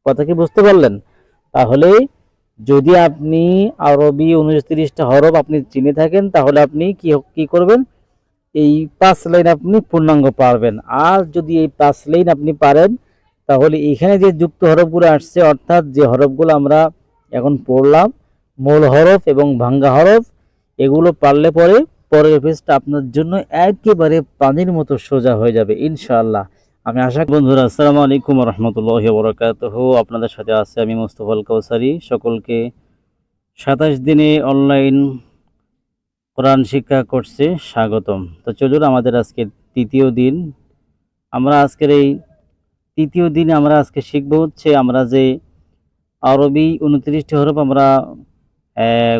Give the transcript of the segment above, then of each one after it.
কথা কি বুঝতে পারলেন? তাহলে যদি আপনি আরবি 29টা হরফ আপনি চিনে থাকেন, তাহলে আপনি কি কি করবেন, এই 5 লাইন আপনি পূর্ণাঙ্গ পারবেন। আর যদি এই 5 লাইন আপনি পারেন, তাহলে এখানে যে যুক্ত হরফগুলো আসছে, অর্থাৎ যে হরফগুলো আমরা এখন পড়লাম, মূল হরফ এবং ভাঙ্গা হরফ, এগুলো পারলে পরে পরের পেজটা আপনার জন্য একেবারে পানির মতো সোজা হয়ে যাবে ইনশাআল্লাহ। আমি আশা করি বন্ধুরা, আসসালামু আলাইকুম রহমতুল্লাহি বরকাতুহু। আপনাদের সাথে আছে আমি মুস্তফা আল কাউসারি। সকলকে 27 দিনে অনলাইন কোরআন শিক্ষা কোর্সে স্বাগতম। তো চলুন, আমাদের আজকে তৃতীয় দিন। আমরা আজকের এই তৃতীয় দিনে আমরা আজকে শিখব হচ্ছে, আমরা যে আরবি 29টি হরফ আমরা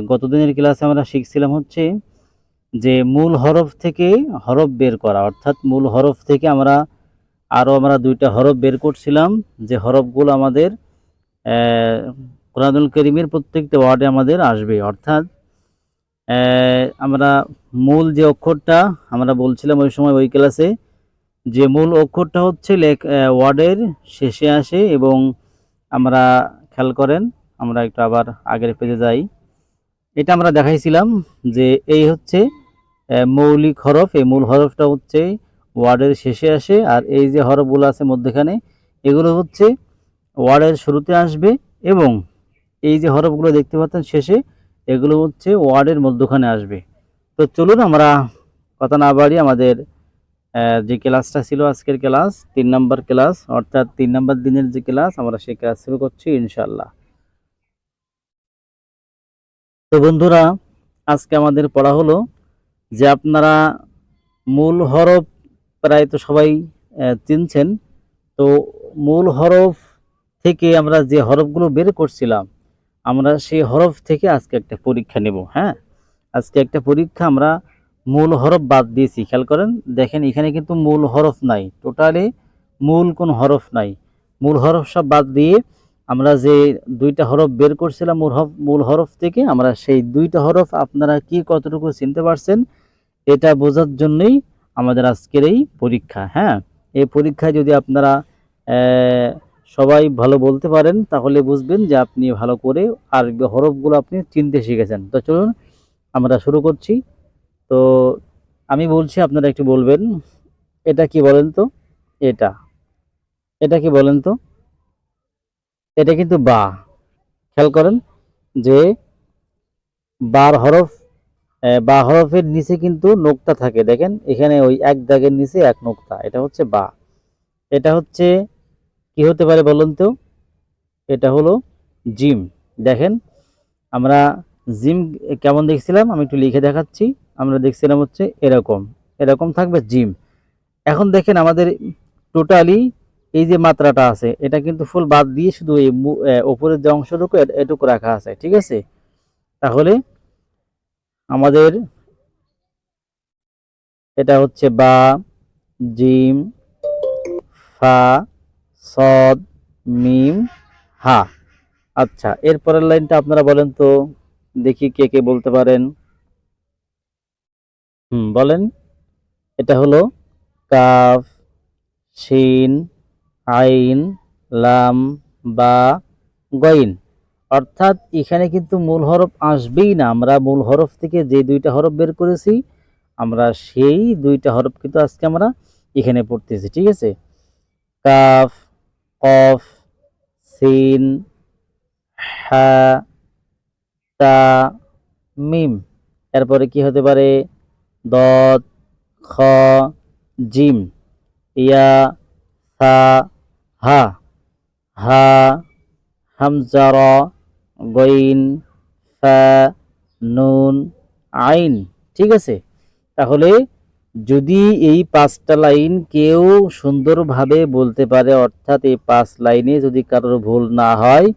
গত দিনের ক্লাসে আমরা শিখছিলাম হচ্ছে যে মূল হরফ থেকে হরফ বের করা, অর্থাৎ মূল হরফ থেকে আমরা আমরা 2টা হরফ বের করছিলাম, যে হরফগুলো আমাদের কোরআনুল কারীমের প্রত্যেকটা ওয়ার্ডে আমাদের আসবে। অর্থাৎ আমরা মূল যে অক্ষরটা আমরা বলছিলাম ওই সময় ওই ক্লাসে, যে মূল অক্ষরটা হচ্ছে ওয়ার্ডের শেষে আসে। এবং আমরা খেয়াল করেন, আমরা একটু আবার আগের পেজে যাই। এটা আমরা দেখাইছিলাম যে এই হচ্ছে মৌলিক হরফ। এই মূল হরফটা হচ্ছে ওয়ার্ডের শেষে আসে, আর এই যে হরফগুলো আছে মধ্যখানে, এগুলো হচ্ছে ওয়ার্ডের শুরুতে আসবে। এবং এই যে হরফগুলো দেখতে পাচ্ছেন শেষে, এগুলো হচ্ছে ওয়ার্ডের মধ্যখানে আসবে। তো চলুন, আমরা কথা না বাড়ি আমাদের যে ক্লাসটা ছিল, আজকের ক্লাস 3 নম্বর ক্লাস, অর্থাৎ 3 নম্বর দিনের যে ক্লাস, আমরা সেই ক্লাস শুরু করছি ইনশাআল্লাহ। তো বন্ধুরা, আজকে আমাদের পড়া হলো যে আপনারা মূল হরফ প্রায় তো সবাই চিনছেন। তো মূল হরফ থেকে আমরা যে হরফগুলো বের করছিলাম, আমরা সেই হরফ থেকে আজকে একটা পরীক্ষা নেব। হ্যাঁ, আজকে একটা পরীক্ষা আমরা মূল হরফ বাদ দিয়েছি। খেয়াল করেন, দেখেন এখানে কিন্তু মূল হরফ নাই, টোটালি মূল কোন হরফ নাই। মূল হরফ সব বাদ দিয়ে আমরা যে 2টা হরফ বের করছিলাম মূল হরফ থেকে, আমরা সেই 2টা হরফ আপনারা কি কতটুকু চিনতে পারছেন এটা বোঝার জন্যই আমাদের আজকের এই পরীক্ষা। হ্যাঁ, এই পরীক্ষায় যদি আপনারা সবাই ভালো বলতে পারেন, তাহলে বুঝবেন যে আপনি ভালো করে আরবি হরফগুলো আপনি চিনতে শিখেছেন। তো চলুন, আমরা শুরু করছি। তো আমি বলছি, আপনারা একটু বলবেন, এটা কি বলেন তো? এটা এটা কি বলেন তো? এটা কিন্তু বা। খেয়াল করেন যে বার হরফ, বা হরফের নিচে কিন্তু নোক্তা থাকে। দেখেন এখানে ওই এক দাগের নিচে এক নোক্তা, এটা হচ্ছে বা। এটা হচ্ছে কি হতে পারে বলুন তো? এটা হলো জিম। দেখেন আমরা জিম কেমন দেখছিলাম, আমি একটু লিখে দেখাচ্ছি। আমরা দেখছিলাম হচ্ছে এরকম, এরকম থাকবে জিম। এখন দেখেন আমাদের টোটালি এই যে মাত্রাটা আছে, এটা কিন্তু ফুল বাদ দিয়ে শুধু এই উপরের যে অংশটুকু এটুকু রাখা আছে। ঠিক আছে, তাহলে আমাদের এটা হচ্ছে বা, জিম, ফা, সদ, মিম, হা। আচ্ছা, এরপরের লাইনটা আপনারা বলেন তো, দেখি কে কে বলতে পারেন। বলেন। এটা হলো কাফ, শিন, আইন, লাম, বা, গইন। অর্থাৎ এখানে কিন্তু মূল হরফ আসবেই না। আমরা মূল হরফ থেকে যে 2টা হরফ বের করেছি, আমরা সেই 2টা হরফ কিন্তু আজকে আমরা এখানে পড়তেছি। ঠিক আছে, কাফ, কফ, সিন, হা, তা, মিম। এরপরে কি হতে পারে? দদ, খ, জিম, ইয়া, সা, হা, হা, হামজা, র, গইন, ফা, নুন, আইন। ঠিক আছে, তাহলে যদি এই 5টা লাইন কেউ সুন্দরভাবে বলতে পারে, অর্থাৎ এই 5 লাইনে যদি কারোর ভুল না হয়,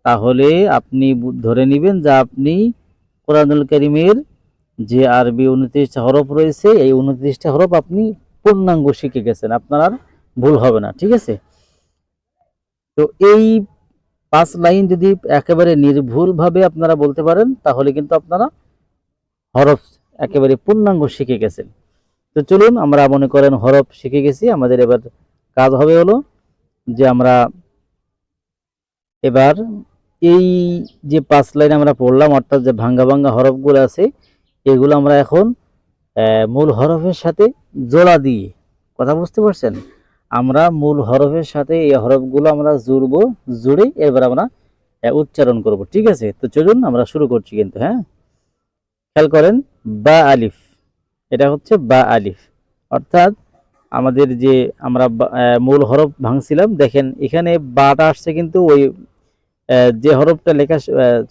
তাহলে আপনি ধরে নেবেন যে আপনি কোরআনুল কারীমের যে আরবি 29টা হরফ রয়েছে, এই 29টা হরফ আপনি পূর্ণাঙ্গ শিখে গেছেন, আপনার আর ভুল হবে না। ঠিক আছে, তো এই 5 লাইন যদি একেবারে নির্ভুলভাবে আপনারা বলতে পারেন, তাহলে কিন্তু আপনারা হরফ একেবারে পূর্ণাঙ্গ শিখে গেছেন। তো চলুন, আমরা মনে করেন হরফ শিখে গেছি। আমাদের এবার কাজ হবে হলো যে আমরা এবার এই যে 5 লাইন আমরা পড়লাম, অর্থাৎ যে ভাঙ্গা ভাঙ্গা হরফগুলো আছে, এগুলো আমরা এখন মূল হরফের সাথে জোড়া দিয়ে, কথা বুঝতে পারছেন? আমরা মূল হরফের সাথে এই হরফগুলো আমরা জুড়বো, জুড়ে এবার আমরা উচ্চারণ করব। ঠিক আছে, তো চলুন আমরা শুরু করছি কিন্তু। হ্যাঁ, খেয়াল করেন, বা আলিফ, এটা হচ্ছে বা আলিফ, অর্থাৎ আমাদের যে আমরা মূল হরফ ভাঙছিলাম, দেখেন এখানে বাটা আসছে, কিন্তু ওই যে হরফটা লেখা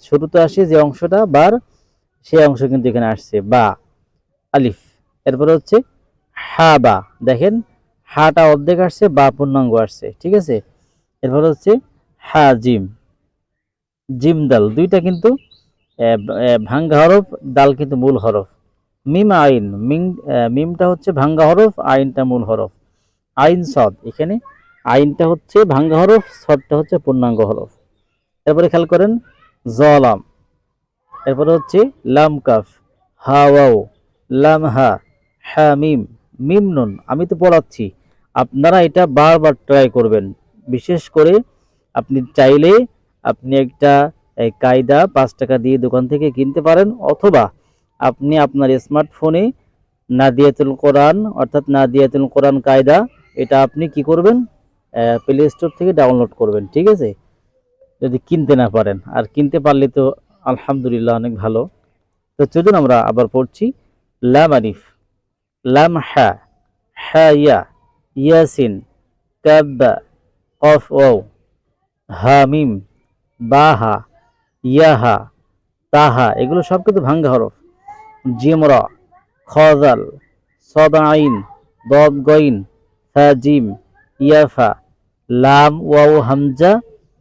শুরুতে আসে, যে অংশটা বার, সেই অংশ কিন্তু এখানে আসছে বা আলিফ। এরপরে হচ্ছে হা বা, দেখেন হাটা অর্ধেক আসছে, বা পূর্ণাঙ্গ আসছে। ঠিক আছে, এরপরে হচ্ছে হা জিম, জিম দাল, দুইটা কিন্তু ভাঙ্গা হরফ, দাল কিন্তু মূল হরফ। মিম আইন, মিমটা হচ্ছে ভাঙ্গা হরফ, আইনটা মূল হরফ। আইন সদ, এখানে আইনটা হচ্ছে ভাঙ্গা হরফ, সদটা হচ্ছে পূর্ণাঙ্গ হরফ। এরপরে খেয়াল করেন, জলাম, এরপরে হচ্ছে লাম কাফ, হা ওয়াও, লাম হা, হা মিম, মিম নুন। আমি তো পড়াচ্ছি, আপনারা এটা বারবার ট্রাই করবেন। বিশেষ করে আপনি চাইলে আপনি একটা কায়দা 5 টাকা দিয়ে দোকান থেকে কিনতে পারেন, অথবা আপনি আপনার স্মার্টফোনে নাদিয়াতুল কোরআন, অর্থাৎ নাদিয়াতুল কোরআন কায়দা, এটা আপনি কি করবেন, প্লে স্টোর থেকে ডাউনলোড করবেন। ঠিক আছে, যদি কিনতে না পারেন, আর কিনতে পারলে তো আলহামদুলিল্লাহ অনেক ভালো। তো চলুন আমরা আবার পড়ছি। লাম আলিফ, লাম হা, হা ইয়া, ইয়াসিন, কাব বা, কফ ওয়াও, হা মিম, বা হা, ইয়া হা, তাহা, এগুলো সব কিন্তু ভাঙ্গা হরফ। জিমরা, খজাল, সদ আইন, দদ গইন, ফা জিম, ইয়াফা, লাম ওয়াও হামজা,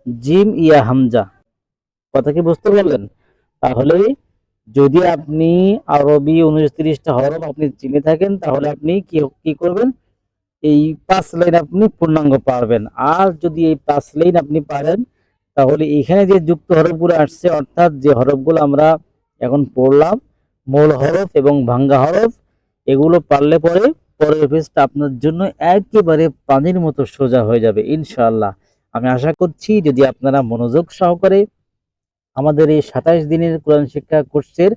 জিম ইয়া হামজা। কথা কি বুঝতে পারলেন? তাহলে যদি আপনি আরবি 29টা হরফ আপনি চিনে থাকেন, তাহলে আপনি কি কি করবেন, এই 5 লাইন আপনি পূর্ণাঙ্গ পারবেন। আর যদি এই 5 লাইন আপনি পারেন, তাহলে এখানে যে যুক্ত হরফগুলো আসছে, অর্থাৎ যে হরফগুলো আমরা এখন পড়লাম, মূল হরফ এবং ভাঙ্গা হরফ, এগুলো পারলে পরে পরের পেজটা আপনার জন্য একেবারে পানির মতো সোজা হয়ে যাবে ইনশাআল্লাহ। আমি আশা করছি যদি আপনারা মনোযোগ সহকারে আমাদের এই 27 দিনের কোরআন শিক্ষা কোর্সের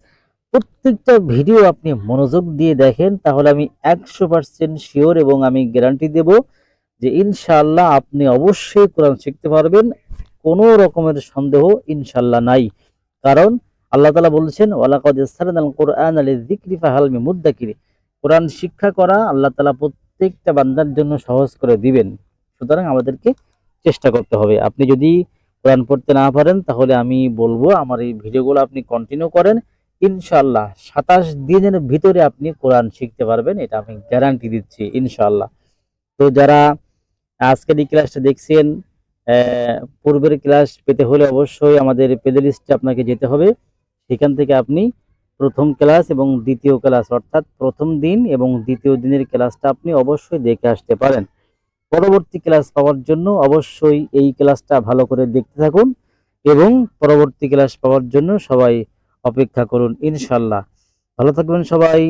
প্রত্যেকটা ভিডিও আপনি মনোযোগ দিয়ে দেখেন, তাহলে আমি 100% শিওর এবং আমি গ্যারান্টি দেব যে ইনশাআল্লাহ আপনি অবশ্যই কোরআন শিখতে পারবেন। কোনো রকমের সন্দেহ ইনশাআল্লাহ নাই। কারণ আল্লাহ তাআলা বলেছেন, ওয়ালাকাদ ইয়াসসারনাল কুরআনা লিযিকরি ফাহাল মিন মুদ্দাকির। কোরআন শিক্ষা করা আল্লাহ তাআলা প্রত্যেকটা বান্দার জন্য সহজ করে দিবেন। সুতরাং আমাদেরকে চেষ্টা করতে হবে। আপনি যদি কোরআন পড়তে না পারেন, তাহলে আমি বলবো আমার এই ভিডিওগুলো আপনি কন্টিনিউ করেন। ইনশাআল্লাহ 27 দিনের ভিতরে আপনি কোরআন শিখতে পারবেন, এটা আমি গ্যারান্টি দিচ্ছি ইনশাআল্লাহ। তো যারা আজকের এই ক্লাসটা দেখছেন, পূর্বের ক্লাস পেতে হলে অবশ্যই আমাদের প্লেলিস্টে আপনাকে যেতে হবে। সেখান থেকে আপনি প্রথম ক্লাস এবং দ্বিতীয় ক্লাস, অর্থাৎ প্রথম দিন এবং দ্বিতীয় দিনের ক্লাসটা আপনি অবশ্যই দেখে আসতে পারেন। পরবর্তী ক্লাস পাওয়ার জন্য অবশ্যই এই ক্লাসটা ভালো করে দেখতে থাকুন, এবং পরবর্তী ক্লাস পাওয়ার জন্য সবাই অপেক্ষা করুন ইনশাআল্লাহ। ভালো থাকবেন সবাই।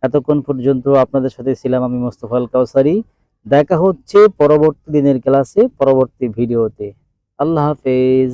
এতক্ষণ পর্যন্ত আপনাদের সাথে ছিলাম আমি মোস্তফা আল কাউসারি। দেখা হচ্ছে পরবর্তী দিনের ক্লাসে, পরবর্তী ভিডিওতে। আল্লাহ হাফেজ।